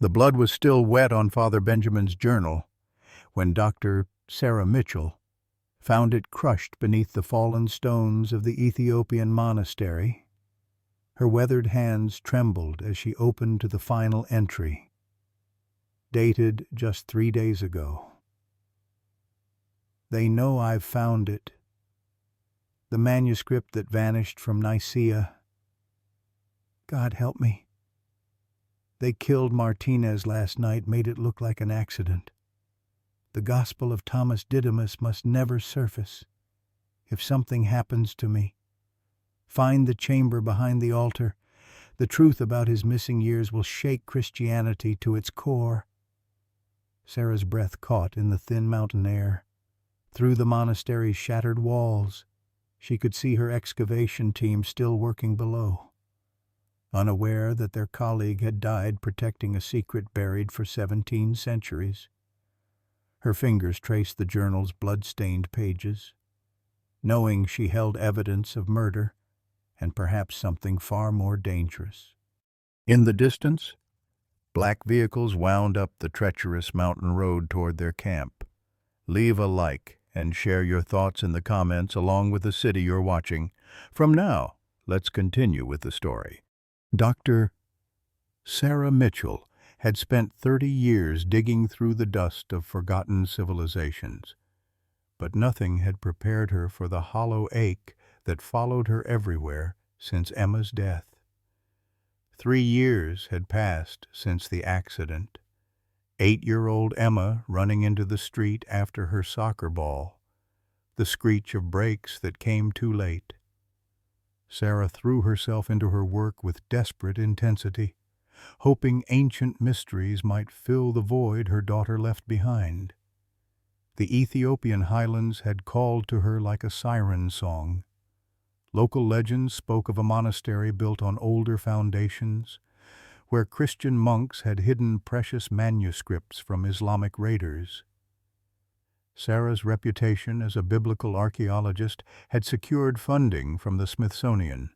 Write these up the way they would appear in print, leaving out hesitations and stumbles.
The blood was still wet on Father Benjamin's journal when Dr. Sarah Mitchell found it crushed beneath the fallen stones of the Ethiopian monastery. Her weathered hands trembled as she opened to the final entry, dated just 3 days ago. "They know I've found it. The manuscript that vanished from Nicaea. God help me. They killed Martinez last night, made it look like an accident. The Gospel of Thomas Didymus must never surface. If something happens to me, find the chamber behind the altar. The truth about his missing years will shake Christianity to its core." Sarah's breath caught in the thin mountain air. Through the monastery's shattered walls, she could see her excavation team still working below, unaware that their colleague had died protecting a secret buried for 17 centuries. Her fingers traced the journal's blood-stained pages, knowing she held evidence of murder and perhaps something far more dangerous. In the distance, black vehicles wound up the treacherous mountain road toward their camp. Leave a like and share your thoughts in the comments along with the city you're watching. From now, let's continue with the story. Dr. Sarah Mitchell had spent 30 years digging through the dust of forgotten civilizations, but nothing had prepared her for the hollow ache that followed her everywhere since Emma's death. 3 years had passed since the accident. 8-year-old Emma running into the street after her soccer ball, the screech of brakes that came too late. Sarah threw herself into her work with desperate intensity, hoping ancient mysteries might fill the void her daughter left behind. The Ethiopian highlands had called to her like a siren song. Local legends spoke of a monastery built on older foundations, where Christian monks had hidden precious manuscripts from Islamic raiders. Sarah's reputation as a biblical archaeologist had secured funding from the Smithsonian,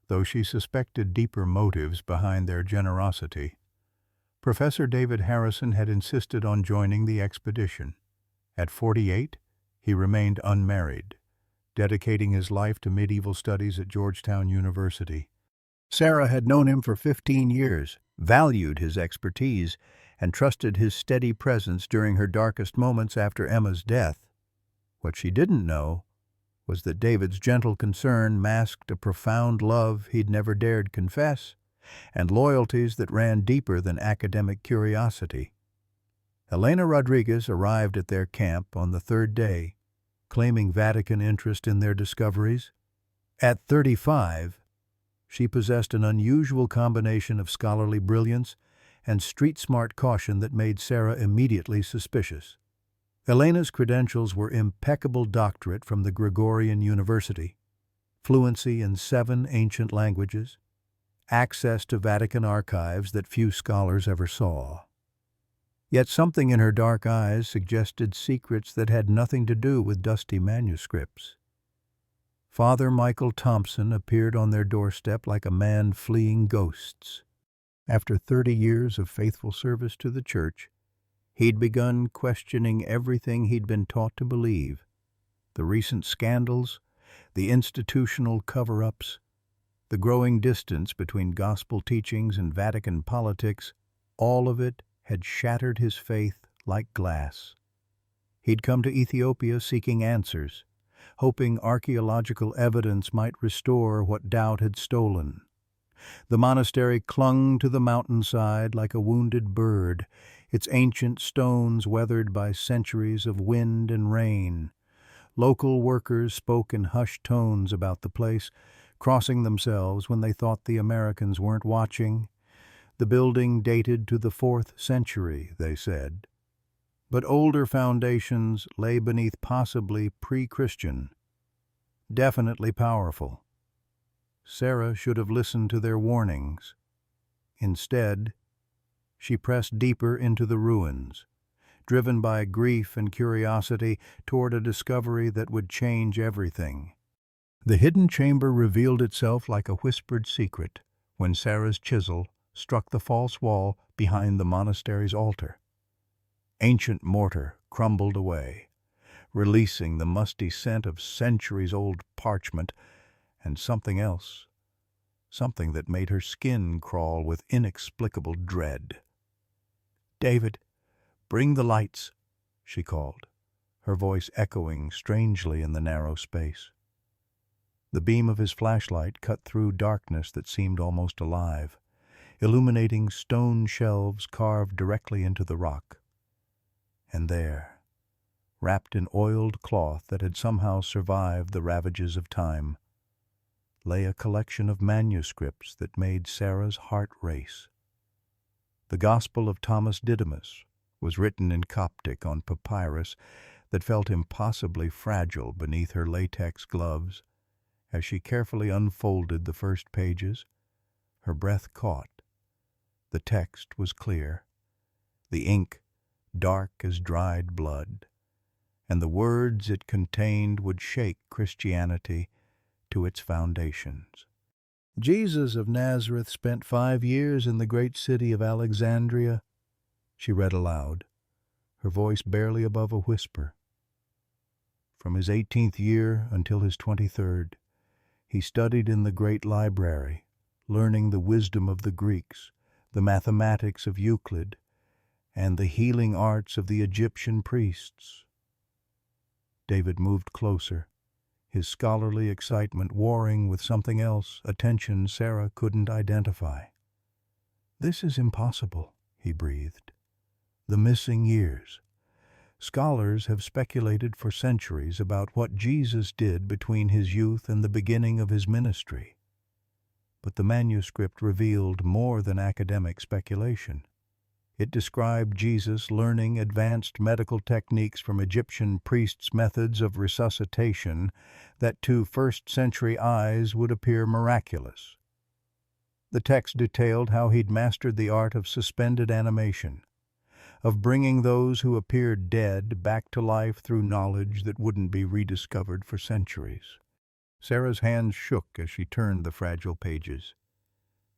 though she suspected deeper motives behind their generosity. Professor David Harrison had insisted on joining the expedition. At 48, he remained unmarried, dedicating his life to medieval studies at Georgetown University. Sarah had known him for 15 years, valued his expertise, and trusted his steady presence during her darkest moments after Emma's death. What she didn't know was that David's gentle concern masked a profound love he'd never dared confess, and loyalties that ran deeper than academic curiosity. Elena Rodriguez arrived at their camp on the 3rd day, claiming Vatican interest in their discoveries. At 35, she possessed an unusual combination of scholarly brilliance and street-smart caution that made Sarah immediately suspicious. Elena's credentials were impeccable doctorate from the Gregorian University, fluency in 7 ancient languages, access to Vatican archives that few scholars ever saw. Yet something in her dark eyes suggested secrets that had nothing to do with dusty manuscripts. Father Michael Thompson appeared on their doorstep like a man fleeing ghosts. After 30 years of faithful service to the church, he'd begun questioning everything he'd been taught to believe. The recent scandals, the institutional cover-ups, the growing distance between gospel teachings and Vatican politics, all of it had shattered his faith like glass. He'd come to Ethiopia seeking answers, hoping archaeological evidence might restore what doubt had stolen. The monastery clung to the mountainside like a wounded bird, its ancient stones weathered by centuries of wind and rain. Local workers spoke in hushed tones about the place, crossing themselves when they thought the Americans weren't watching. The building dated to the 4th century, they said, but older foundations lay beneath possibly pre-Christian, definitely powerful. Sarah should have listened to their warnings. Instead, she pressed deeper into the ruins, driven by grief and curiosity toward a discovery that would change everything. The hidden chamber revealed itself like a whispered secret when Sarah's chisel, struck the false wall behind the monastery's altar. Ancient mortar crumbled away, releasing the musty scent of centuries-old parchment and something else, something that made her skin crawl with inexplicable dread. "David, bring the lights," she called, her voice echoing strangely in the narrow space. The beam of his flashlight cut through darkness that seemed almost alive, illuminating stone shelves carved directly into the rock. And there, wrapped in oiled cloth that had somehow survived the ravages of time, lay a collection of manuscripts that made Sarah's heart race. The Gospel of Thomas Didymus was written in Coptic on papyrus that felt impossibly fragile beneath her latex gloves. As she carefully unfolded the first pages, her breath caught. The text was clear, the ink dark as dried blood, and the words it contained would shake Christianity to its foundations. "Jesus of Nazareth spent 5 years in the great city of Alexandria," she read aloud, her voice barely above a whisper. "From his 18th year until his 23rd, he studied in the great library, learning the wisdom of the Greeks, the mathematics of Euclid, and the healing arts of the Egyptian priests." David moved closer, his scholarly excitement warring with something else, a tension Sarah couldn't identify. "This is impossible," he breathed. "The missing years. Scholars have speculated for centuries about what Jesus did between his youth and the beginning of his ministry. But the manuscript revealed more than academic speculation. It described Jesus learning advanced medical techniques from Egyptian priests' methods of resuscitation that to first-century eyes would appear miraculous. The text detailed how he'd mastered the art of suspended animation, of bringing those who appeared dead back to life through knowledge that wouldn't be rediscovered for centuries. Sarah's hands shook as she turned the fragile pages.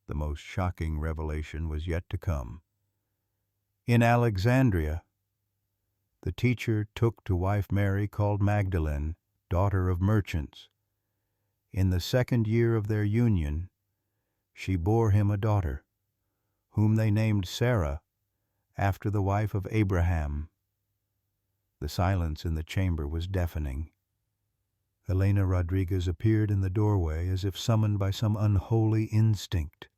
The most shocking revelation was yet to come. In Alexandria, the teacher took to wife Mary called Magdalene, daughter of merchants. In the 2nd year of their union, she bore him a daughter, whom they named Sarah, after the wife of Abraham. The silence in the chamber was deafening. Elena Rodriguez appeared in the doorway as if summoned by some unholy instinct,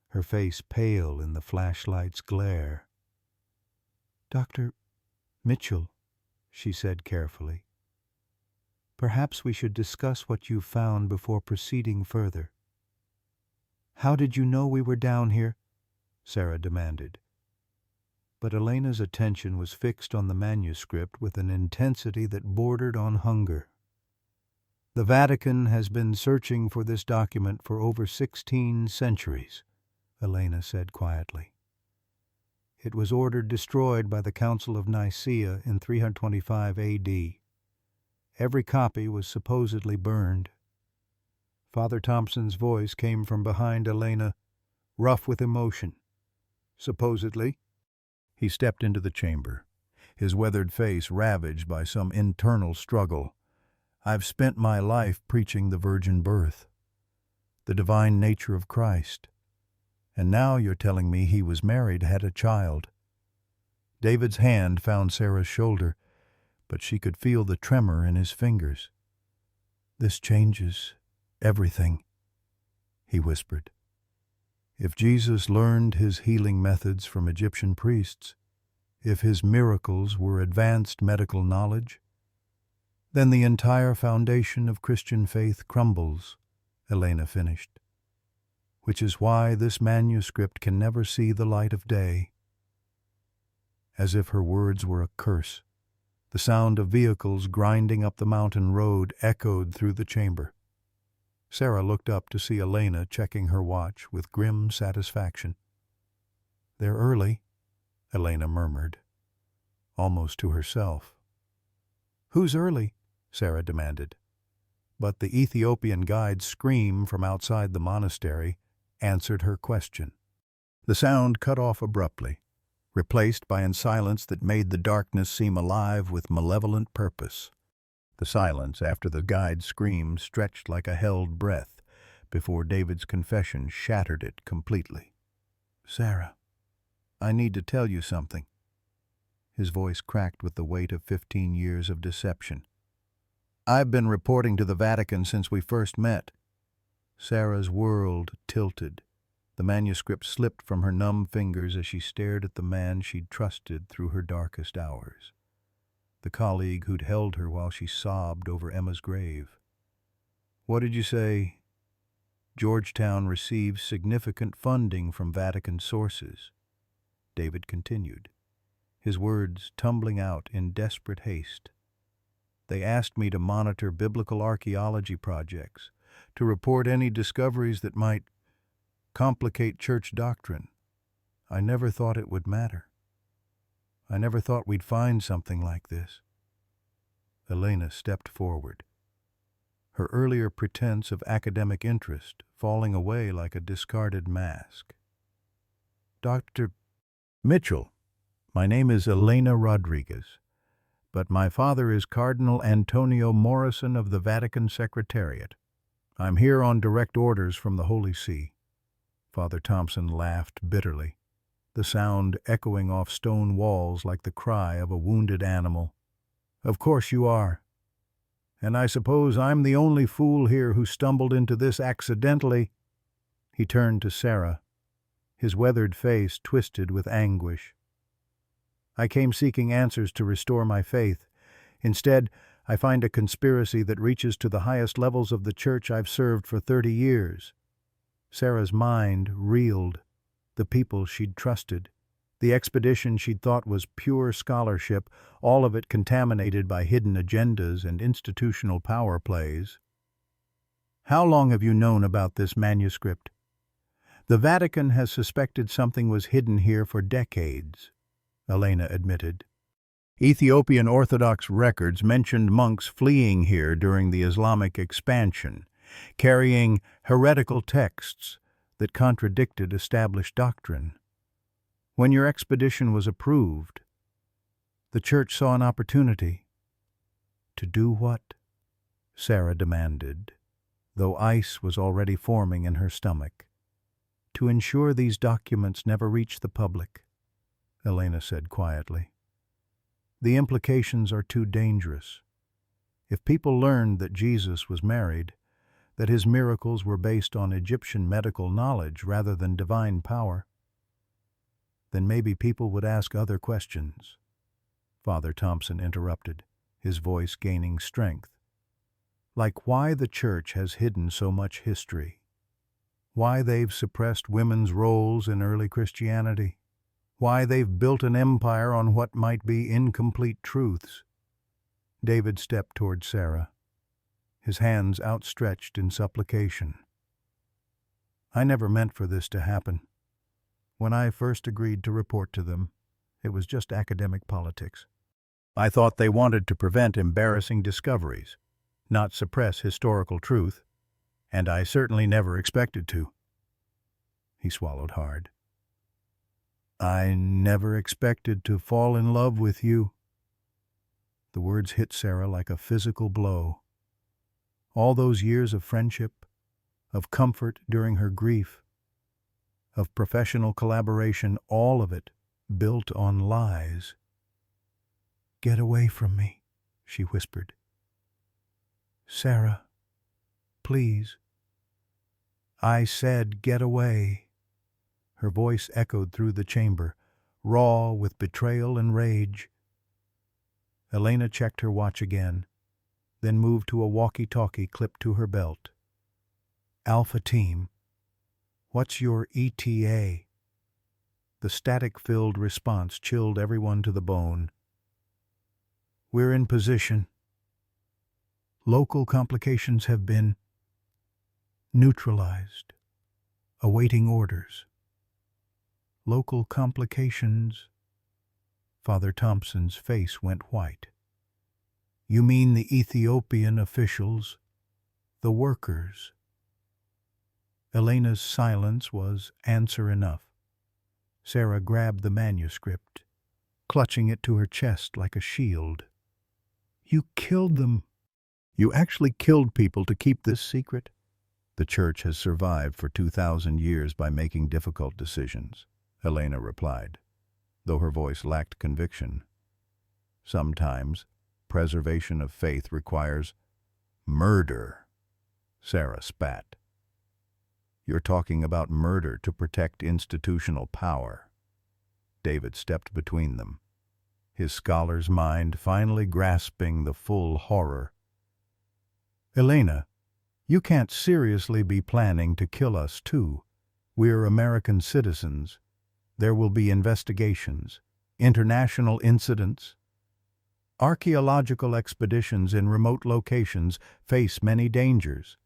her face pale in the flashlight's glare. "Dr. Mitchell," she said carefully, "perhaps we should discuss what you've found before proceeding further." "How did you know we were down here?" Sarah demanded. But Elena's attention was fixed on the manuscript with an intensity that bordered on hunger. "The Vatican has been searching for this document for over 16 centuries, Elena said quietly. "It was ordered destroyed by the Council of Nicaea in 325 A.D. Every copy was supposedly burned." Father Thompson's voice came from behind Elena, rough with emotion. "Supposedly?" He stepped into the chamber, his weathered face ravaged by some internal struggle. "I've spent my life preaching the virgin birth, the divine nature of Christ. And now you're telling me he was married, had a child." David's hand found Sarah's shoulder, but she could feel the tremor in his fingers. "This changes everything," he whispered. "If Jesus learned his healing methods from Egyptian priests, if his miracles were advanced medical knowledge, then the entire foundation of Christian faith crumbles," Elena finished. "Which is why this manuscript can never see the light of day." As if her words were a curse, the sound of vehicles grinding up the mountain road echoed through the chamber. Sarah looked up to see Elena checking her watch with grim satisfaction. "They're early," Elena murmured, almost to herself. "Who's early?" Sarah demanded. But the Ethiopian guide's scream from outside the monastery answered her question. The sound cut off abruptly, replaced by a silence that made the darkness seem alive with malevolent purpose. The silence after the guide's scream stretched like a held breath before David's confession shattered it completely. "Sarah, I need to tell you something." His voice cracked with the weight of 15 years of deception. "I've been reporting to the Vatican since we first met." Sarah's world tilted. The manuscript slipped from her numb fingers as she stared at the man she'd trusted through her darkest hours. The colleague who'd held her while she sobbed over Emma's grave. "What did you say?" "Georgetown receives significant funding from Vatican sources," David continued, his words tumbling out in desperate haste. "They asked me to monitor biblical archaeology projects, to report any discoveries that might complicate church doctrine. I never thought it would matter. I never thought we'd find something like this." Elena stepped forward, her earlier pretense of academic interest falling away like a discarded mask. "Dr. Mitchell, my name is Elena Rodriguez, but my father is Cardinal Antonio Morrison of the Vatican Secretariat. I'm here on direct orders from the Holy See." Father Thompson laughed bitterly, the sound echoing off stone walls like the cry of a wounded animal. "Of course you are. And I suppose I'm the only fool here who stumbled into this accidentally." He turned to Sarah, his weathered face twisted with anguish. "I came seeking answers to restore my faith. Instead, I find a conspiracy that reaches to the highest levels of the church I've served for 30 years. Sarah's mind reeled. The people she'd trusted, the expedition she'd thought was pure scholarship, all of it contaminated by hidden agendas and institutional power plays. "How long have you known about this manuscript?" "The Vatican has suspected something was hidden here for decades," Elena admitted. "Ethiopian Orthodox records mentioned monks fleeing here during the Islamic expansion, carrying heretical texts that contradicted established doctrine. When your expedition was approved, the church saw an opportunity." "To do what?" Sarah demanded, though ice was already forming in her stomach. "To ensure these documents never reach the public," Elena said quietly. "The implications are too dangerous. If people learned that Jesus was married, that his miracles were based on Egyptian medical knowledge rather than divine power, then maybe people would ask other questions." Father Thompson interrupted, his voice gaining strength. "Like why the church has hidden so much history, why they've suppressed women's roles in early Christianity, why they've built an empire on what might be incomplete truths." David stepped toward Sarah, his hands outstretched in supplication. "I never meant for this to happen. When I first agreed to report to them, it was just academic politics. I thought they wanted to prevent embarrassing discoveries, not suppress historical truth, and I certainly never expected to." He swallowed hard. "I never expected to fall in love with you." The words hit Sarah like a physical blow. All those years of friendship, of comfort during her grief, of professional collaboration, all of it built on lies. "Get away from me," she whispered. "Sarah, please." "I said get away." Her voice echoed through the chamber, raw with betrayal and rage. Elena checked her watch again, then moved to a walkie-talkie clipped to her belt. "Alpha Team, what's your ETA?" The static-filled response chilled everyone to the bone. "We're in position. Local complications have been neutralized. Awaiting orders." "Local complications?" Father Thompson's face went white. "You mean the Ethiopian officials, the workers?" Elena's silence was answer enough. Sarah grabbed the manuscript, clutching it to her chest like a shield. "You killed them." "You actually killed people to keep this secret?" "The Church has survived for 2,000 years by making difficult decisions," Elena replied, though her voice lacked conviction. "Sometimes preservation of faith requires murder." Sarah spat. "You're talking about murder to protect institutional power." David stepped between them, his scholar's mind finally grasping the full horror. "Elena, you can't seriously be planning to kill us too. We're American citizens. There will be investigations, international incidents. Archaeological expeditions in remote locations face many dangers,"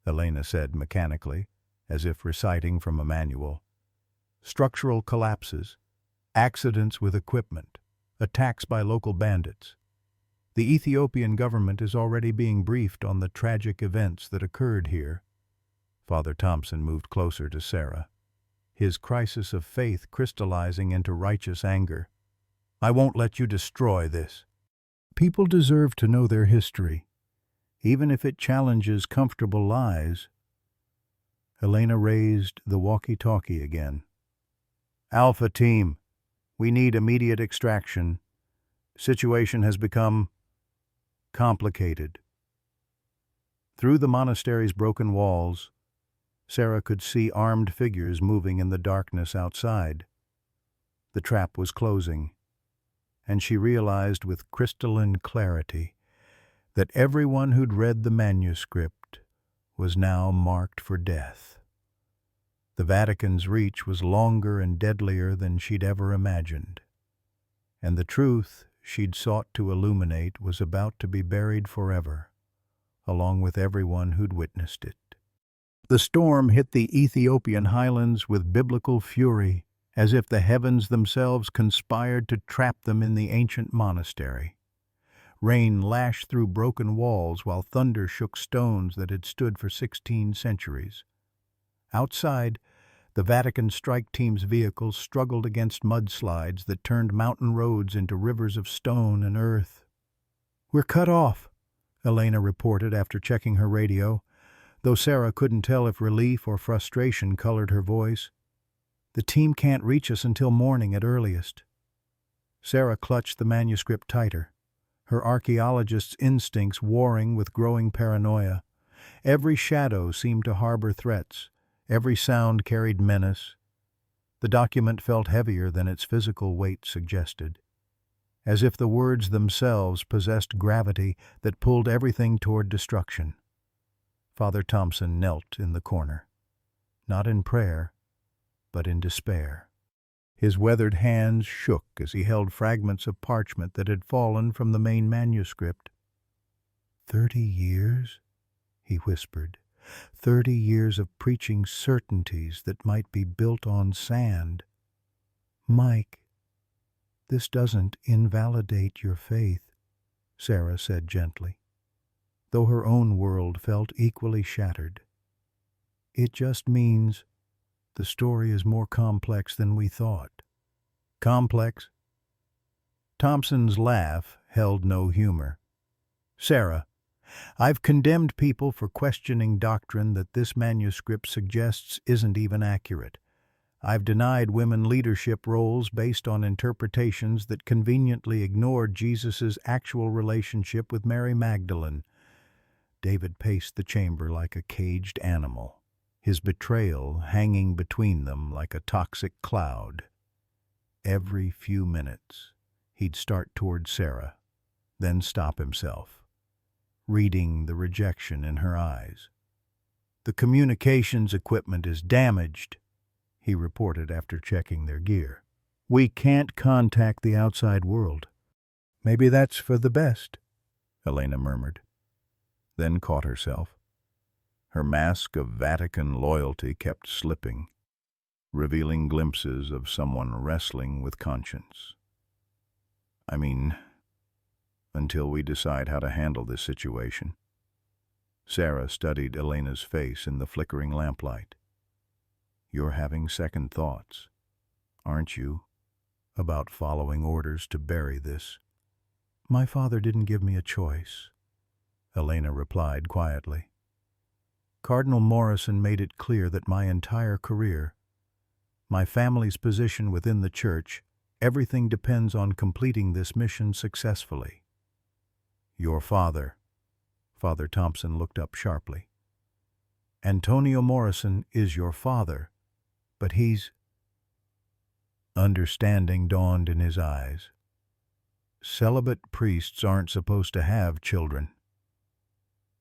Elena said mechanically, as if reciting from a manual. "Structural collapses, accidents with equipment, attacks by local bandits. The Ethiopian government is already being briefed on the tragic events that occurred here." Father Thompson moved closer to Sarah, his crisis of faith crystallizing into righteous anger. "I won't let you destroy this. People deserve to know their history, even if it challenges comfortable lies." Elena raised the walkie-talkie again. "Alpha Team, we need immediate extraction. Situation has become complicated." Through the monastery's broken walls, Sarah could see armed figures moving in the darkness outside. The trap was closing, and she realized with crystalline clarity that everyone who'd read the manuscript was now marked for death. The Vatican's reach was longer and deadlier than she'd ever imagined, and the truth she'd sought to illuminate was about to be buried forever, along with everyone who'd witnessed it. The storm hit the Ethiopian highlands with biblical fury, as if the heavens themselves conspired to trap them in the ancient monastery. Rain lashed through broken walls while thunder shook stones that had stood for 16 centuries. Outside, the Vatican strike team's vehicles struggled against mudslides that turned mountain roads into rivers of stone and earth. "We're cut off," Elena reported after checking her radio, though Sarah couldn't tell if relief or frustration colored her voice. "The team can't reach us until morning at earliest." Sarah clutched the manuscript tighter, her archaeologist's instincts warring with growing paranoia. Every shadow seemed to harbor threats. Every sound carried menace. The document felt heavier than its physical weight suggested, as if the words themselves possessed gravity that pulled everything toward destruction. Father Thompson knelt in the corner, not in prayer, but in despair. His weathered hands shook as he held fragments of parchment that had fallen from the main manuscript. 30 years, he whispered. 30 years of preaching certainties that might be built on sand. "Mike, this doesn't invalidate your faith," Sarah said gently, though her own world felt equally shattered. "It just means the story is more complex than we thought." "Complex?" Thompson's laugh held no humor. "Sarah, I've condemned people for questioning doctrine that this manuscript suggests isn't even accurate. I've denied women leadership roles based on interpretations that conveniently ignored Jesus' actual relationship with Mary Magdalene." David paced the chamber like a caged animal, his betrayal hanging between them like a toxic cloud. Every few minutes, he'd start toward Sarah, then stop himself, reading the rejection in her eyes. "The communications equipment is damaged," he reported after checking their gear. "We can't contact the outside world." "Maybe that's for the best," Elena murmured, then caught herself. Her mask of Vatican loyalty kept slipping, revealing glimpses of someone wrestling with conscience. "I mean, until we decide how to handle this situation." Sarah studied Elena's face in the flickering lamplight. "You're having second thoughts." aren't you, about following orders to bury this?" "My father didn't give me a choice," Elena replied quietly. "Cardinal Morrison made it clear that my entire career, my family's position within the church, everything depends on completing this mission successfully." "Your father," Father Thompson looked up sharply. "Antonio Morrison is your father, but he's—" Understanding dawned in his eyes. "Celibate priests aren't supposed to have children."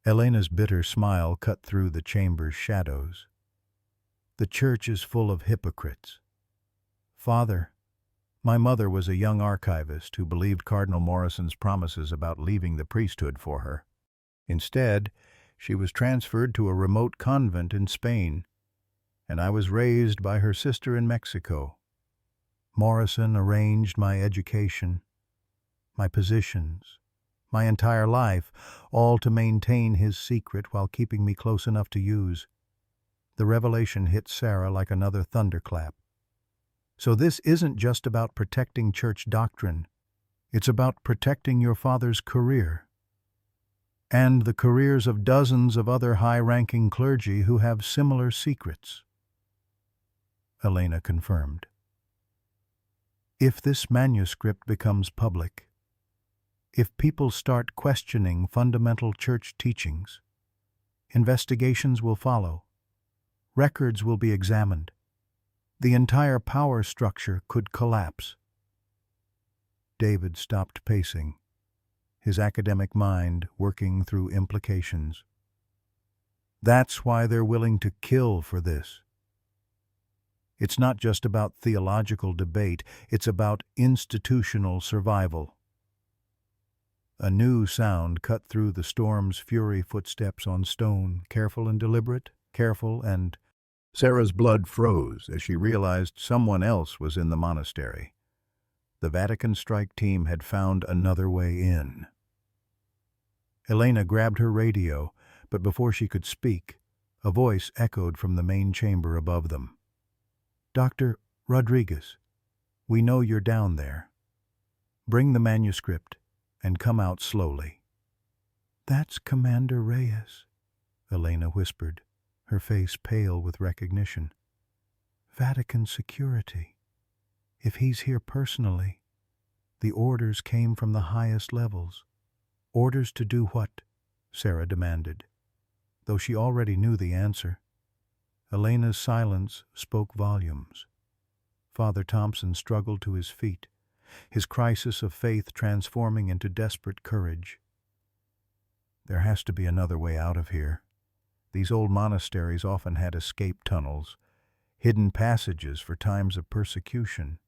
Elena's bitter smile cut through the chamber's shadows. "The church is full of hypocrites. Father, my mother was a young archivist who believed Cardinal Morrison's promises about leaving the priesthood for her. Instead, she was transferred to a remote convent in Spain, and I was raised by her sister in Mexico. Morrison arranged my education, my positions, my entire life, all to maintain his secret while keeping me close enough to use. The revelation hit Sarah like another thunderclap. So this isn't just about protecting church doctrine. It's about protecting your father's career, and the careers of dozens of other high-ranking clergy who have similar secrets." Elena confirmed. "If this manuscript becomes public, if people start questioning fundamental church teachings, investigations will follow, records will be examined, the entire power structure could collapse." David stopped pacing, his academic mind working through implications. "That's why they're willing to kill for this. It's not just about theological debate, it's about institutional survival." A new sound cut through the storm's fury, footsteps on stone, careful and deliberate, careful and— Sarah's blood froze as she realized someone else was in the monastery. The Vatican strike team had found another way in. Elena grabbed her radio, but before she could speak, a voice echoed from the main chamber above them. "Dr. Rodriguez, we know you're down there. Bring the manuscript and come out slowly." "That's Commander Reyes," Elena whispered, her face pale with recognition. "Vatican security. If he's here personally, the orders came from the highest levels." "Orders to do what?" Sarah demanded, though she already knew the answer. Elena's silence spoke volumes. Father Thompson struggled to his feet, his crisis of faith transforming into desperate courage. "There has to be another way out of here. These old monasteries often had escape tunnels, hidden passages for times of persecution."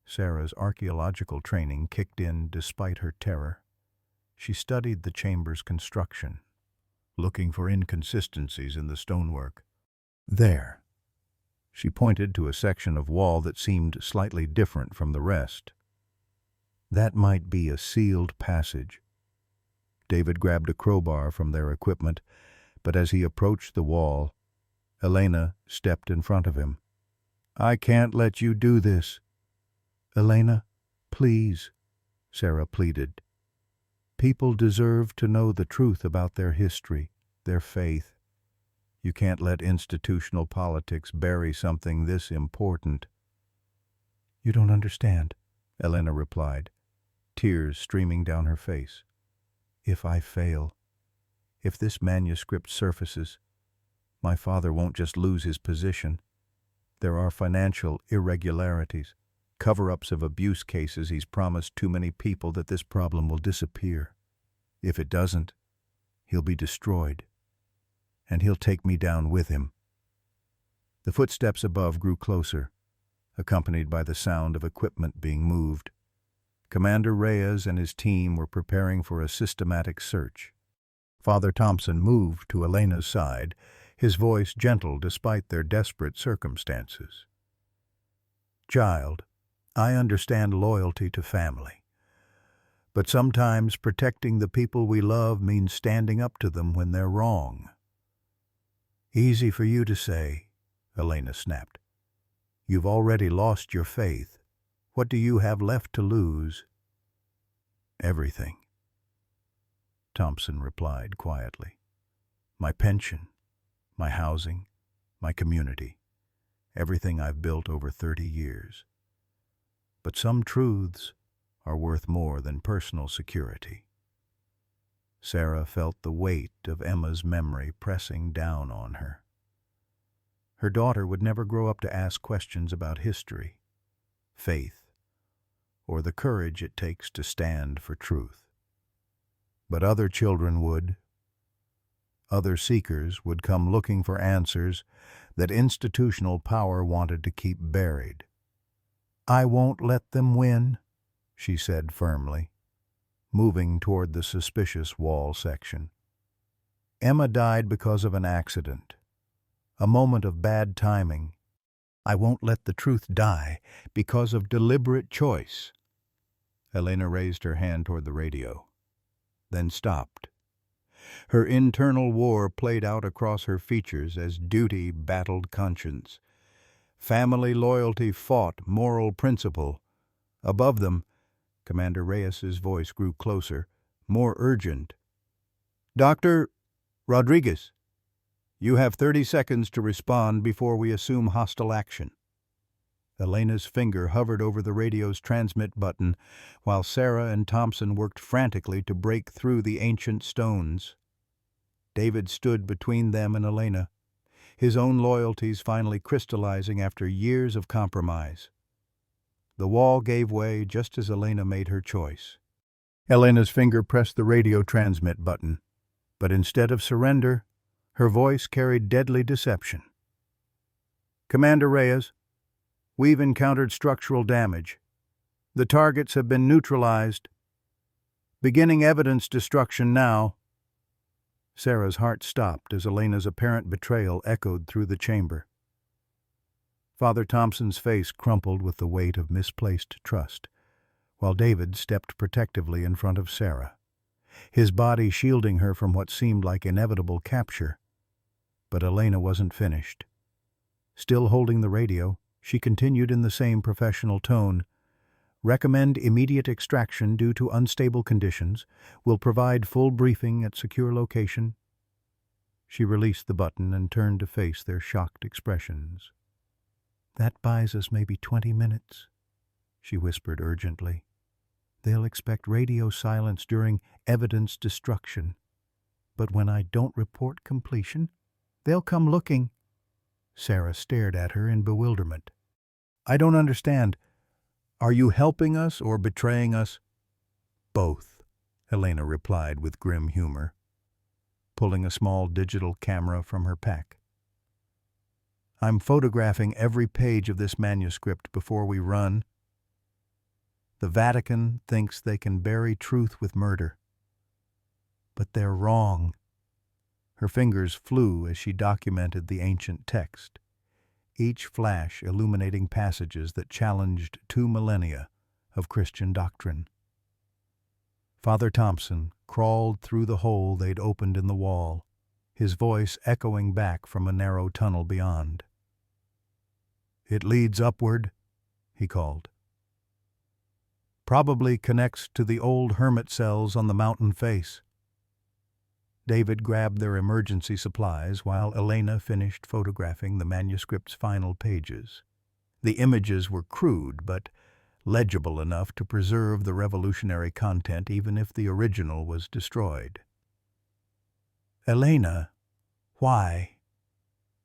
Sarah's archaeological training kicked in despite her terror. She studied the chamber's construction, looking for inconsistencies in the stonework. "There." She pointed to a section of wall that seemed slightly different from the rest. "That might be a sealed passage." David grabbed a crowbar from their equipment, but as he approached the wall, Elena stepped in front of him. "I can't let you do this." "Elena, please," Sarah pleaded. "People deserve to know the truth about their history, their faith. You can't let institutional politics bury something this important." "You don't understand," Elena replied, tears streaming down her face. "If I fail, if this manuscript surfaces, my father won't just lose his position. There are financial irregularities, cover-ups of abuse cases. He's promised too many people that this problem will disappear. If it doesn't, he'll be destroyed, and he'll take me down with him." The footsteps above grew closer, accompanied by the sound of equipment being moved. Commander Reyes and his team were preparing for a systematic search. Father Thompson moved to Elena's side, his voice gentle despite their desperate circumstances. "Child, I understand loyalty to family. But sometimes protecting the people we love means standing up to them when they're wrong." "Easy for you to say," Elena snapped. You've already lost your faith. What do you have left to lose?" "Everything," Thompson replied quietly. "My pension, my housing, my community, everything I've built over 30 years. But some truths are worth more than personal security." Sarah felt the weight of Emma's memory pressing down on her. Her daughter would never grow up to ask questions about history, faith, or the courage it takes to stand for truth. But other children would. Other seekers would come looking for answers that institutional power wanted to keep buried. "I won't let them win," she said firmly, moving toward the suspicious wall section. "Emma died because of an accident, a moment of bad timing. I won't let the truth die because of deliberate choice." Elena raised her hand toward the radio, then stopped. Her internal war played out across her features as duty battled conscience. Family loyalty fought moral principle. Above them, Commander Reyes's voice grew closer, more urgent. "Dr. Rodriguez, you have 30 seconds to respond before we assume hostile action." Elena's finger hovered over the radio's transmit button, while Sarah and Thompson worked frantically to break through the ancient stones. David stood between them and Elena, his own loyalties finally crystallizing after years of compromise. The wall gave way just as Elena made her choice. Elena's finger pressed the radio transmit button, but instead of surrender, her voice carried deadly deception. "Commander Reyes, we've encountered structural damage. The targets have been neutralized. Beginning evidence destruction now." Sarah's heart stopped as Elena's apparent betrayal echoed through the chamber. Father Thompson's face crumpled with the weight of misplaced trust, while David stepped protectively in front of Sarah, his body shielding her from what seemed like inevitable capture. But Elena wasn't finished. Still holding the radio, she continued in the same professional tone. "Recommend immediate extraction due to unstable conditions. Will provide full briefing at secure location." She released the button and turned to face their shocked expressions. "That buys us maybe 20 minutes, she whispered urgently. "They'll expect radio silence during evidence destruction. But when I don't report completion, they'll come looking." Sarah stared at her in bewilderment. "I don't understand. Are you helping us or betraying us?" "Both," Elena replied with grim humor, pulling a small digital camera from her pack. "I'm photographing every page of this manuscript before we run. The Vatican thinks they can bury truth with murder. But they're wrong." Her fingers flew as she documented the ancient text, each flash illuminating passages that challenged 2 millennia of Christian doctrine. Father Thompson crawled through the hole they'd opened in the wall, his voice echoing back from a narrow tunnel beyond. "It leads upward," he called. "Probably connects to the old hermit cells on the mountain face." David grabbed their emergency supplies while Elena finished photographing the manuscript's final pages. The images were crude, but legible enough to preserve the revolutionary content even if the original was destroyed. "Elena, why?"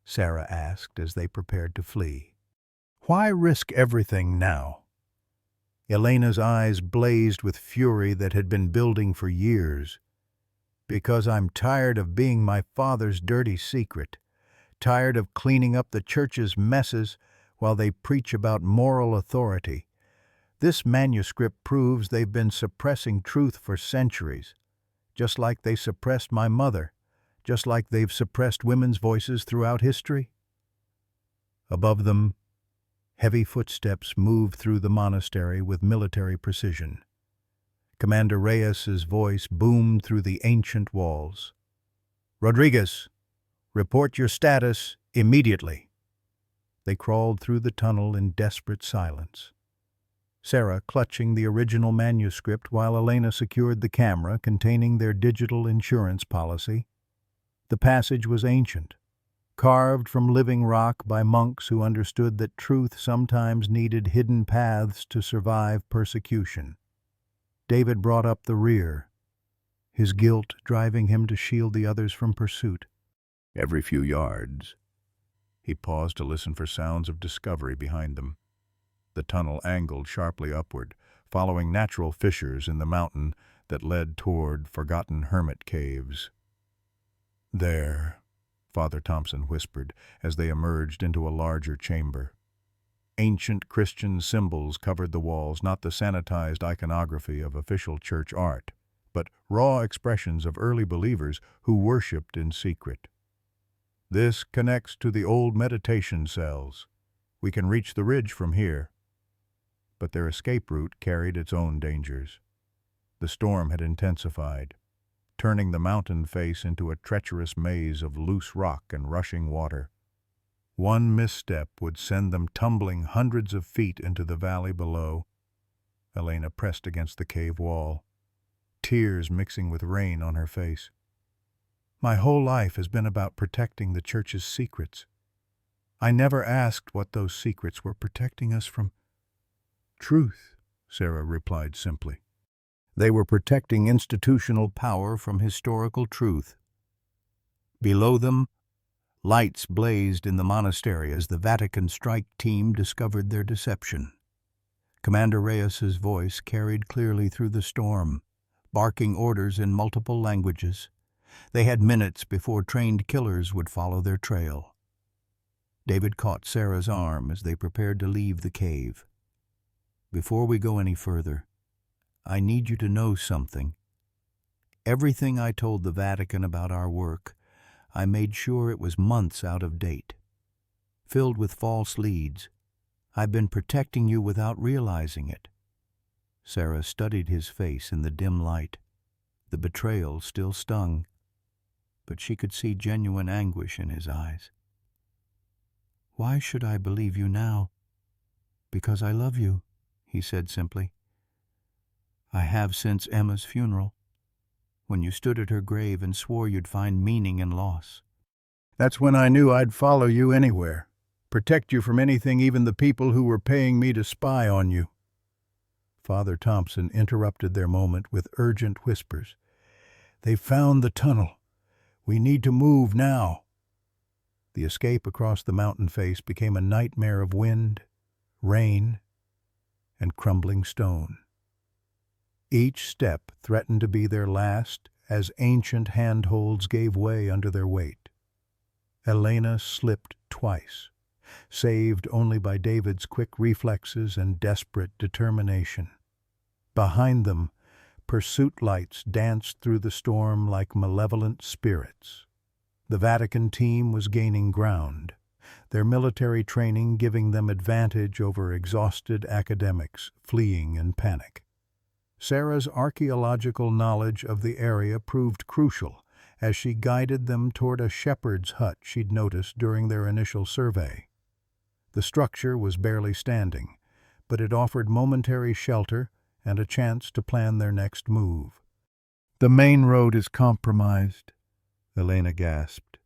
Sarah asked as they prepared to flee. "Why risk everything now?" Elena's eyes blazed with fury that had been building for years. "Because I'm tired of being my father's dirty secret, tired of cleaning up the church's messes while they preach about moral authority. This manuscript proves they've been suppressing truth for centuries, just like they suppressed my mother, just like they've suppressed women's voices throughout history." Above them, heavy footsteps moved through the monastery with military precision. Commander Reyes's voice boomed through the ancient walls. "Rodriguez, report your status immediately." They crawled through the tunnel in desperate silence, Sarah clutching the original manuscript while Elena secured the camera containing their digital insurance policy. The passage was ancient, carved from living rock by monks who understood that truth sometimes needed hidden paths to survive persecution. David brought up the rear, his guilt driving him to shield the others from pursuit. Every few yards, he paused to listen for sounds of discovery behind them. The tunnel angled sharply upward, following natural fissures in the mountain that led toward forgotten hermit caves. "There," Father Thompson whispered as they emerged into a larger chamber. Ancient Christian symbols covered the walls, not the sanitized iconography of official church art, but raw expressions of early believers who worshipped in secret. "This connects to the old meditation cells. We can reach the ridge from here." But their escape route carried its own dangers. The storm had intensified, turning the mountain face into a treacherous maze of loose rock and rushing water. One misstep would send them tumbling hundreds of feet into the valley below. Elena pressed against the cave wall, tears mixing with rain on her face. "My whole life has been about protecting the church's secrets. I never asked what those secrets were protecting us from." "Truth," Sarah replied simply. They were protecting institutional power from historical truth. Below them, lights blazed in the monastery as the Vatican strike team discovered their deception. Commander Reyes's voice carried clearly through the storm, barking orders in multiple languages. They had minutes before trained killers would follow their trail. David caught Sarah's arm as they prepared to leave the cave. "Before we go any further, I need you to know something. Everything I told the Vatican about our work, I made sure it was months out of date, filled with false leads. I've been protecting you without realizing it." Sarah studied his face in the dim light. The betrayal still stung, but she could see genuine anguish in his eyes. "Why should I believe you now?" "Because I love you," he said simply. "I have since Emma's funeral, when you stood at her grave and swore you'd find meaning in loss. That's when I knew I'd follow you anywhere, protect you from anything, even the people who were paying me to spy on you." Father Thompson interrupted their moment with urgent whispers. "They've found the tunnel. We need to move now." The escape across the mountain face became a nightmare of wind, rain, and crumbling stone. Each step threatened to be their last as ancient handholds gave way under their weight. Elena slipped twice, saved only by David's quick reflexes and desperate determination. Behind them, pursuit lights danced through the storm like malevolent spirits. The Vatican team was gaining ground, their military training giving them advantage over exhausted academics fleeing in panic. Sarah's archaeological knowledge of the area proved crucial as she guided them toward a shepherd's hut she'd noticed during their initial survey. The structure was barely standing, but it offered momentary shelter and a chance to plan their next move. "The main road is compromised," Elena gasped,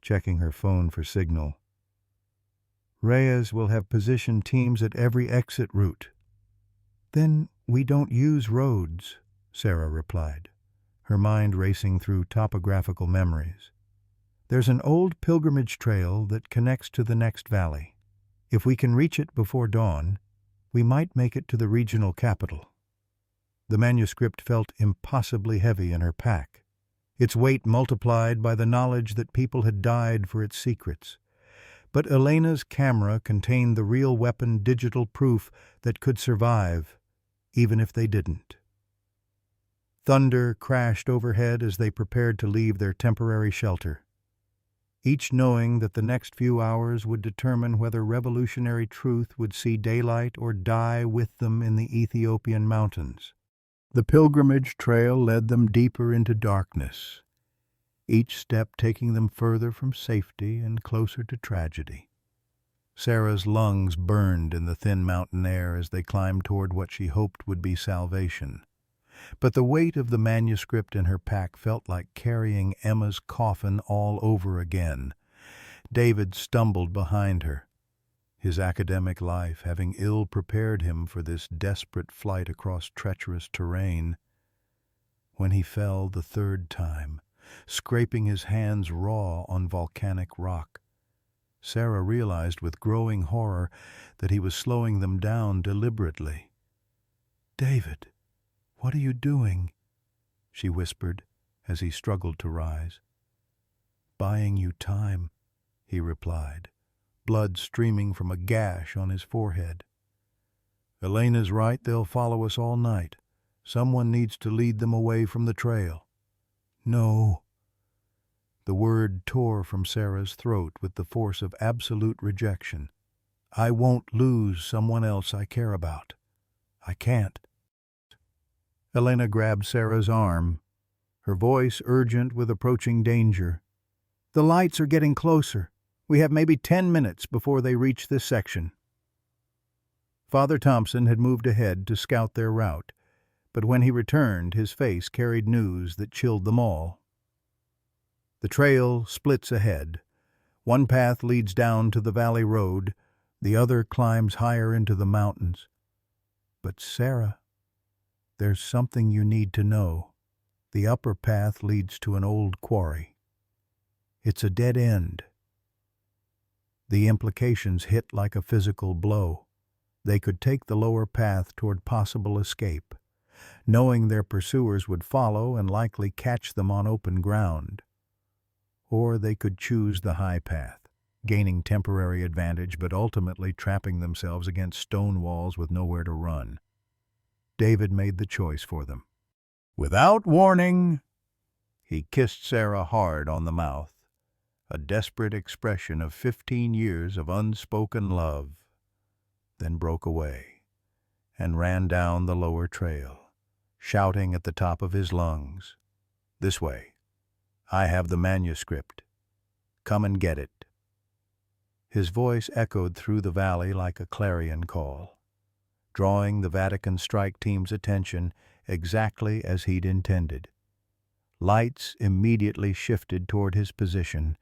checking her phone for signal. "Reyes will have positioned teams at every exit route." "Then we don't use roads," Sarah replied, her mind racing through topographical memories. "There's an old pilgrimage trail that connects to the next valley. If we can reach it before dawn, we might make it to the regional capital." The manuscript felt impossibly heavy in her pack, its weight multiplied by the knowledge that people had died for its secrets. But Elena's camera contained the real weapon, digital proof that could survive, even if they didn't. Thunder crashed overhead as they prepared to leave their temporary shelter, each knowing that the next few hours would determine whether revolutionary truth would see daylight or die with them in the Ethiopian mountains. The pilgrimage trail led them deeper into darkness, each step taking them further from safety and closer to tragedy. Sarah's lungs burned in the thin mountain air as they climbed toward what she hoped would be salvation. But the weight of the manuscript in her pack felt like carrying Emma's coffin all over again. David stumbled behind her, his academic life having ill-prepared him for this desperate flight across treacherous terrain. When he fell the third time, scraping his hands raw on volcanic rock, Sarah realized with growing horror that he was slowing them down deliberately. "David, what are you doing?" she whispered as he struggled to rise. "Buying you time," he replied, blood streaming from a gash on his forehead. "Elena's right, they'll follow us all night. Someone needs to lead them away from the trail." "No." The word tore from Sarah's throat with the force of absolute rejection. "I won't lose someone else I care about. I can't." Elena grabbed Sarah's arm, her voice urgent with approaching danger. "The lights are getting closer. We have maybe 10 minutes before they reach this section." Father Thompson had moved ahead to scout their route, but when he returned, his face carried news that chilled them all. The trail splits ahead. One path leads down to the valley road, the other climbs higher into the mountains. "But Sarah, there's something you need to know. The upper path leads to an old quarry. It's a dead end." The implications hit like a physical blow. They could take the lower path toward possible escape, knowing their pursuers would follow and likely catch them on open ground. Or they could choose the high path, gaining temporary advantage but ultimately trapping themselves against stone walls with nowhere to run. David made the choice for them. Without warning, he kissed Sarah hard on the mouth, a desperate expression of 15 years of unspoken love, then broke away and ran down the lower trail, shouting at the top of his lungs, "This way. I have the manuscript. Come and get it." His voice echoed through the valley like a clarion call, drawing the Vatican strike team's attention exactly as he'd intended. Lights immediately shifted toward his position,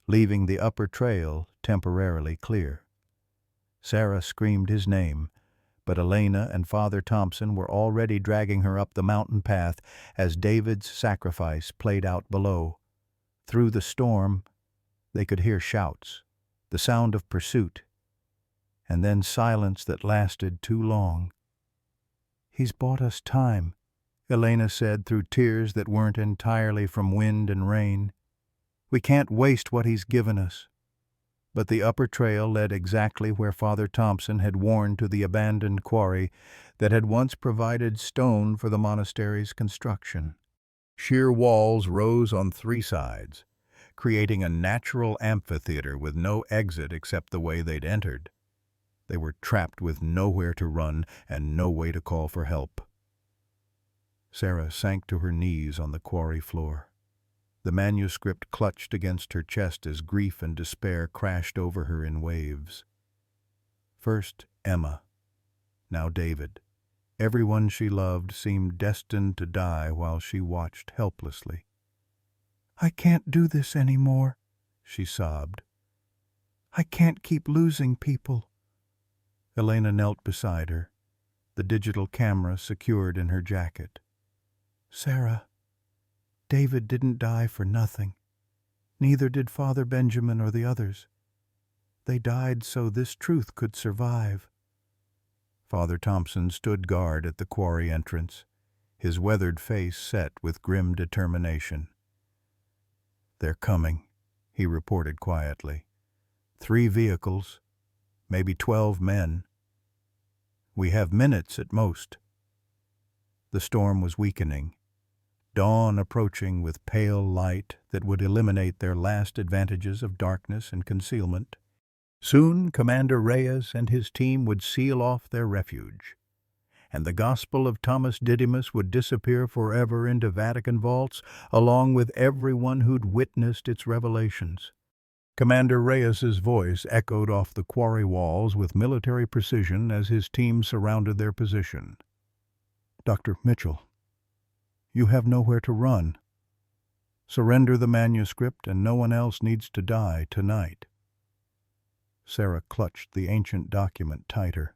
leaving the upper trail temporarily clear. Sarah screamed his name, but Elena and Father Thompson were already dragging her up the mountain path as David's sacrifice played out below. Through the storm, they could hear shouts, the sound of pursuit, and then silence that lasted too long. "He's bought us time," Elena said through tears that weren't entirely from wind and rain. "We can't waste what he's given us." But the upper trail led exactly where Father Thompson had warned to the abandoned quarry that had once provided stone for the monastery's construction. Sheer walls rose on 3 sides, creating a natural amphitheater with no exit except the way they'd entered. They were trapped with nowhere to run and no way to call for help. Sarah sank to her knees on the quarry floor. The manuscript clutched against her chest as grief and despair crashed over her in waves. First Emma, now David. Everyone she loved seemed destined to die while she watched helplessly. "I can't do this anymore," she sobbed. "I can't keep losing people." Elena knelt beside her, the digital camera secured in her jacket. "Sarah, David didn't die for nothing. Neither did Father Benjamin or the others. They died so this truth could survive." Father Thompson stood guard at the quarry entrance, his weathered face set with grim determination. "They're coming," he reported quietly. 3 vehicles, maybe 12 men. We have minutes at most." The storm was weakening, dawn approaching with pale light that would eliminate their last advantages of darkness and concealment. Soon Commander Reyes and his team would seal off their refuge, and the gospel of Thomas Didymus would disappear forever into Vatican vaults, along with everyone who'd witnessed its revelations. Commander Reyes's voice echoed off the quarry walls with military precision as his team surrounded their position. "Dr. Mitchell, you have nowhere to run. Surrender the manuscript and no one else needs to die tonight." Sarah clutched the ancient document tighter,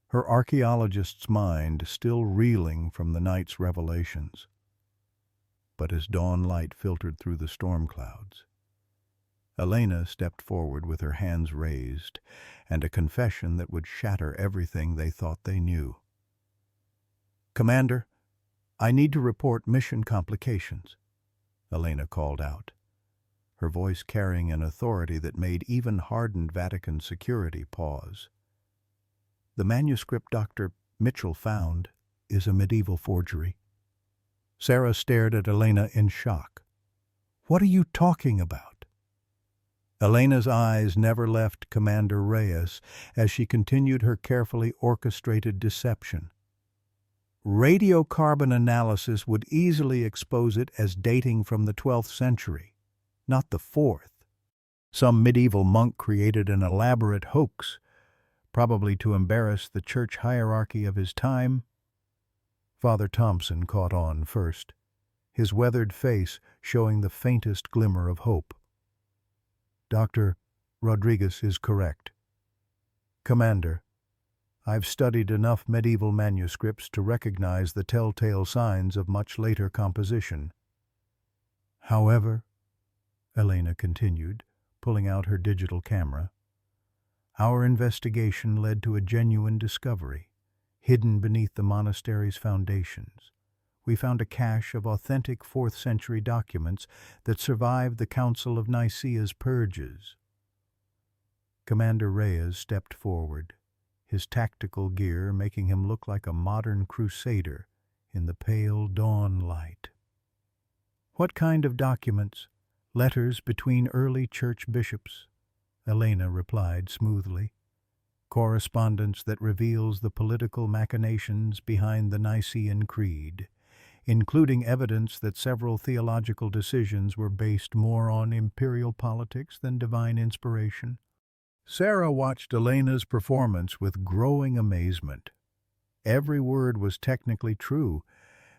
her archaeologist's mind still reeling from the night's revelations. But as dawn light filtered through the storm clouds, Elena stepped forward with her hands raised and a confession that would shatter everything they thought they knew. "Commander, I need to report mission complications," Elena called out, her voice carrying an authority that made even hardened Vatican security pause. "The manuscript Dr. Mitchell found is a medieval forgery." Sarah stared at Elena in shock. "What are you talking about?" Elena's eyes never left Commander Reyes as she continued her carefully orchestrated deception. Radiocarbon analysis would easily expose it as dating from the 12th century, not the 4th. Some medieval monk created an elaborate hoax, probably to embarrass the church hierarchy of his time. Father Thompson caught on first, his weathered face showing the faintest glimmer of hope. "Dr. Rodriguez is correct. Commander, I've studied enough medieval manuscripts to recognize the telltale signs of much later composition. However," Elena continued, pulling out her digital camera, "our investigation led to a genuine discovery, hidden beneath the monastery's foundations. We found a cache of authentic 4th century documents that survived the Council of Nicaea's purges." Commander Reyes stepped forward, his tactical gear making him look like a modern crusader in the pale dawn light. "What kind of documents? Letters between early church bishops?" Elena replied smoothly. "Correspondence that reveals the political machinations behind the Nicene Creed, including evidence that several theological decisions were based more on imperial politics than divine inspiration." Sarah watched Elena's performance with growing amazement. Every word was technically true.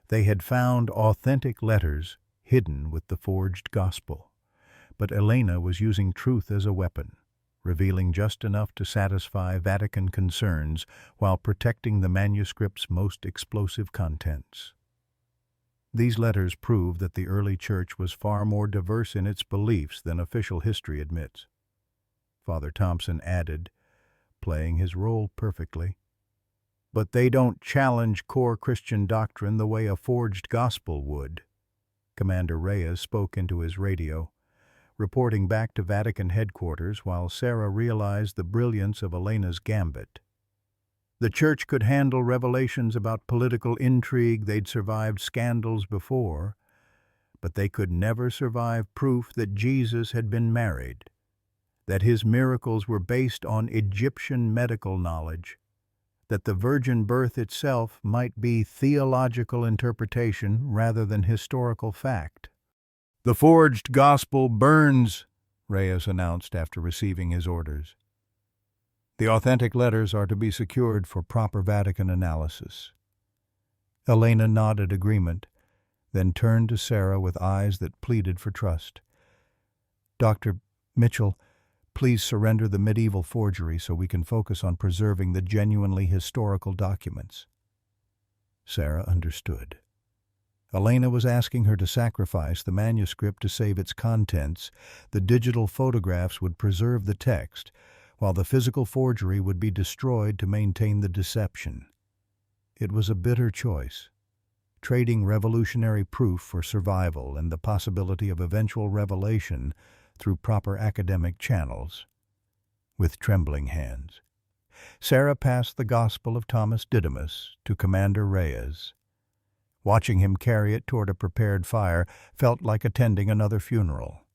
They had found authentic letters hidden with the forged gospel. But Elena was using truth as a weapon, revealing just enough to satisfy Vatican concerns while protecting the manuscript's most explosive contents. These letters prove that the early church was far more diverse in its beliefs than official history admits, Father Thompson added, playing his role perfectly. "But they don't challenge core Christian doctrine the way a forged gospel would." Commander Reyes spoke into his radio, reporting back to Vatican headquarters while Sarah realized the brilliance of Elena's gambit. The church could handle revelations about political intrigue, they'd survived scandals before, but they could never survive proof that Jesus had been married, that his miracles were based on Egyptian medical knowledge, that the virgin birth itself might be theological interpretation rather than historical fact. "The forged gospel burns," Reyes announced after receiving his orders. "The authentic letters are to be secured for proper Vatican analysis." Elena nodded agreement, then turned to Sarah with eyes that pleaded for trust. "Dr. Mitchell, please surrender the medieval forgery so we can focus on preserving the genuinely historical documents." Sarah understood. Elena was asking her to sacrifice the manuscript to save its contents. The digital photographs would preserve the text, while the physical forgery would be destroyed to maintain the deception. It was a bitter choice, trading revolutionary proof for survival and the possibility of eventual revelation through proper academic channels. With trembling hands, Sarah passed the Gospel of Thomas Didymus to Commander Reyes. Watching him carry it toward a prepared fire felt like attending another funeral,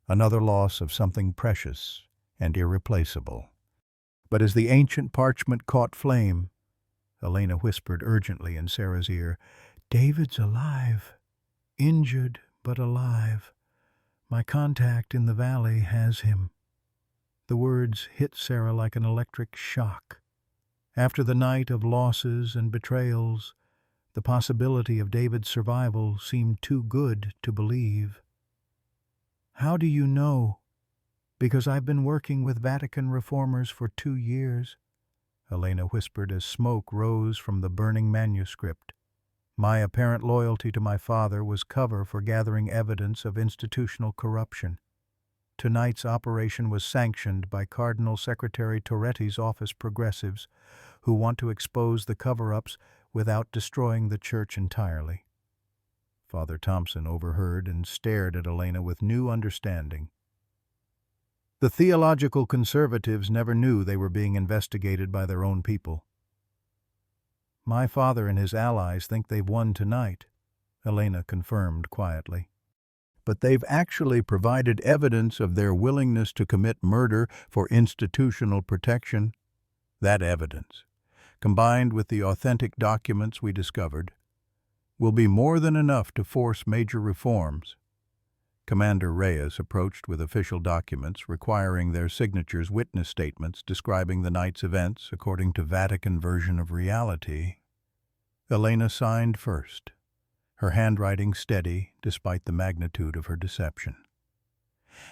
another loss of something precious and irreplaceable. But as the ancient parchment caught flame, Elena whispered urgently in Sarah's ear, "David's alive, injured but alive. My contact in the valley has him. The words hit Sarah like an electric shock. After the night of losses and betrayals, the possibility of David's survival seemed too good to believe. How do you know? Because I've been working with Vatican reformers for 2 years, Elena whispered as smoke rose from the burning manuscript. My apparent loyalty to my father was cover for gathering evidence of institutional corruption. Tonight's operation was sanctioned by Cardinal Secretary Toretti's office progressives, who want to expose the cover-ups without destroying the church entirely. Father Thompson overheard and stared at Elena with new understanding. The theological conservatives never knew they were being investigated by their own people. My father and his allies think they've won tonight, Elena confirmed quietly. But they've actually provided evidence of their willingness to commit murder for institutional protection. That evidence, combined with the authentic documents we discovered, will be more than enough to force major reforms. Commander Reyes approached with official documents requiring their signatures, witness statements describing the night's events according to Vatican version of reality. Elena signed first, her handwriting steady despite the magnitude of her deception.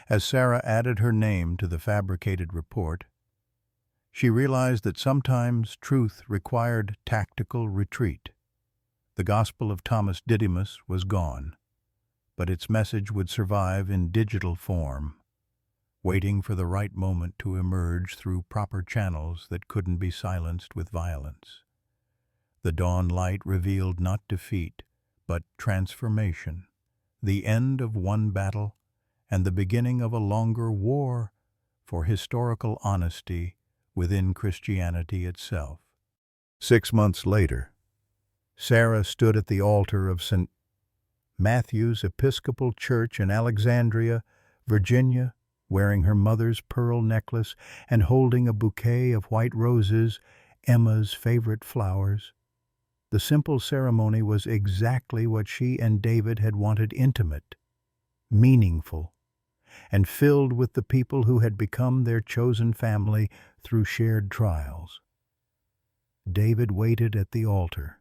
As Sarah added her name to the fabricated report, she realized that sometimes truth required tactical retreat. The Gospel of Thomas Didymus was gone, but its message would survive in digital form, waiting for the right moment to emerge through proper channels that couldn't be silenced with violence. The dawn light revealed not defeat, but transformation, the end of one battle and the beginning of a longer war for historical honesty within Christianity itself. 6 months later, Sarah stood at the altar of St. Matthew's Episcopal Church in Alexandria, Virginia, wearing her mother's pearl necklace and holding a bouquet of white roses, Emma's favorite flowers. The simple ceremony was exactly what she and David had wanted: intimate, meaningful, and filled with the people who had become their chosen family through shared trials. David waited at the altar,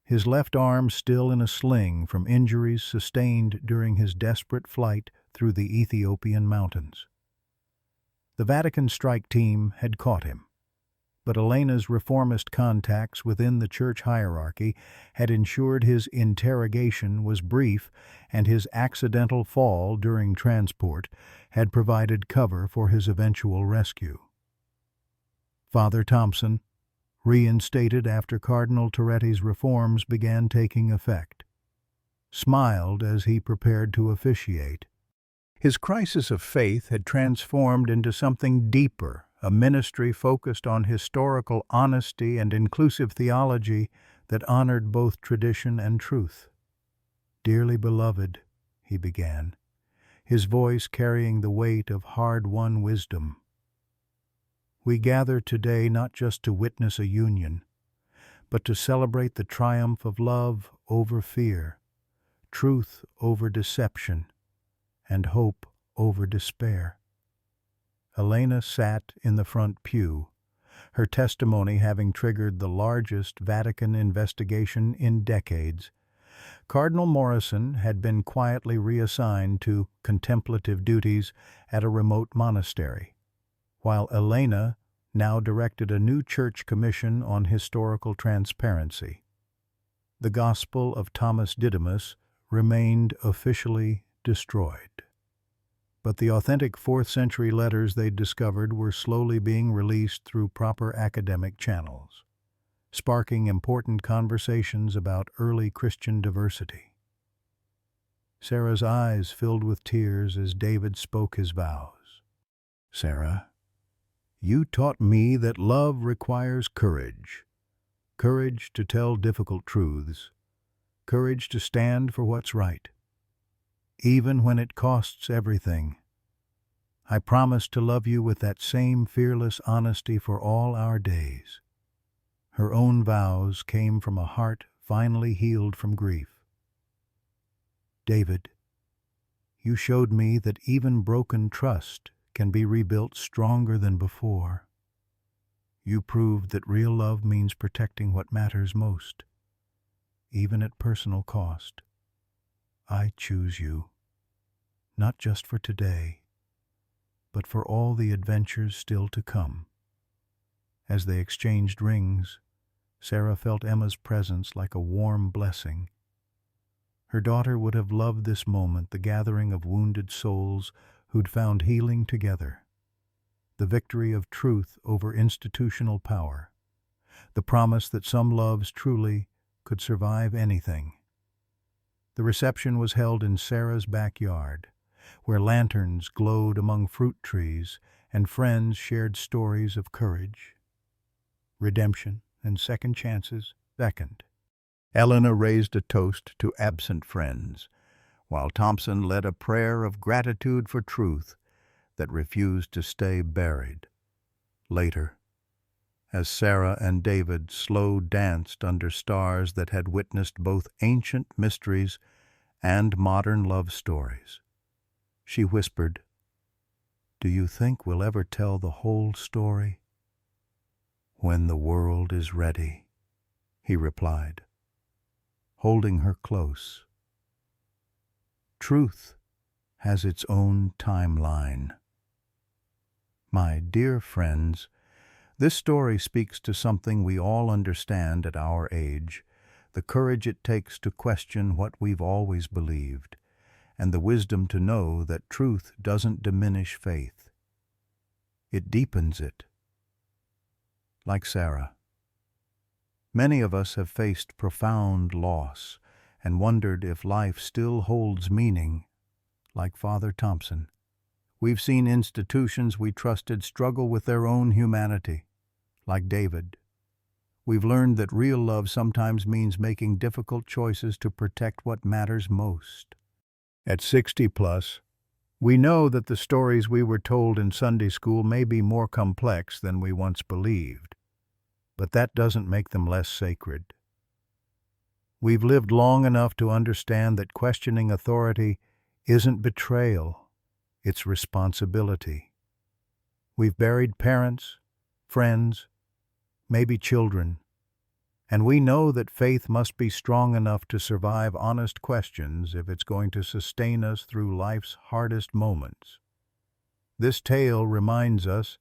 his left arm still in a sling from injuries sustained during his desperate flight through the Ethiopian mountains. The Vatican strike team had caught him, but Elena's reformist contacts within the church hierarchy had ensured his interrogation was brief, and his accidental fall during transport had provided cover for his eventual rescue. Father Thompson, reinstated after Cardinal Toretti's reforms began taking effect, smiled as he prepared to officiate. His crisis of faith had transformed into something deeper, a ministry focused on historical honesty and inclusive theology that honored both tradition and truth. "Dearly beloved," he began, his voice carrying the weight of hard-won wisdom, "we gather today not just to witness a union, but to celebrate the triumph of love over fear, truth over deception, and hope over despair." Elena sat in the front pew, her testimony having triggered the largest Vatican investigation in decades. Cardinal Morrison had been quietly reassigned to contemplative duties at a remote monastery, while Elena now directed a new church commission on historical transparency. The Gospel of Thomas Didymus remained officially destroyed, but the authentic 4th century letters they'd discovered were slowly being released through proper academic channels, sparking important conversations about early Christian diversity. Sarah's eyes filled with tears as David spoke his vows. "Sarah, you taught me that love requires courage. Courage to tell difficult truths. Courage to stand for what's right, even when it costs everything. I promise to love you with that same fearless honesty for all our days." Her own vows came from a heart finally healed from grief. "David, You showed me that even broken trust can be rebuilt stronger than before. You proved that real love means protecting what matters most, even at personal cost. I choose you, not just for today, but for all the adventures still to come. As they exchanged rings, Sarah felt Emma's presence like a warm blessing. Her daughter would have loved this moment, the gathering of wounded souls who'd found healing together, the victory of truth over institutional power, the promise that some loves truly could survive anything. The reception was held in Sarah's backyard, where lanterns glowed among fruit trees and friends shared stories of courage, redemption, and second chances. Second, Elena raised a toast to absent friends, while Thompson led a prayer of gratitude for truth that refused to stay buried. Later, as Sarah and David slow danced under stars that had witnessed both ancient mysteries and modern love stories, she whispered, "Do you think we'll ever tell the whole story?" "When the world is ready," he replied, holding her close. Truth has its own timeline. My dear friends, this story speaks to something we all understand at our age, the courage it takes to question what we've always believed, and the wisdom to know that truth doesn't diminish faith. It deepens it. Like Sarah, many of us have faced profound loss and wondered if life still holds meaning. Like Father Thompson, we've seen institutions we trusted struggle with their own humanity. Like David, we've learned that real love sometimes means making difficult choices to protect what matters most. At 60 plus, we know that the stories we were told in Sunday school may be more complex than we once believed, but that doesn't make them less sacred. We've lived long enough to understand that questioning authority isn't betrayal, it's responsibility. We've buried parents, friends, maybe children, and we know that faith must be strong enough to survive honest questions if it's going to sustain us through life's hardest moments. This tale reminds us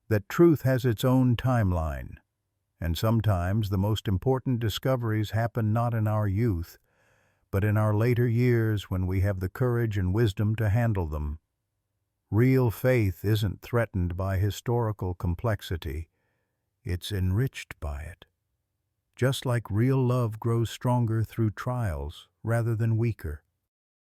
that truth has its own timeline, and sometimes the most important discoveries happen not in our youth, but in our later years when we have the courage and wisdom to handle them. Real faith isn't threatened by historical complexity, it's enriched by it. Just like real love grows stronger through trials rather than weaker.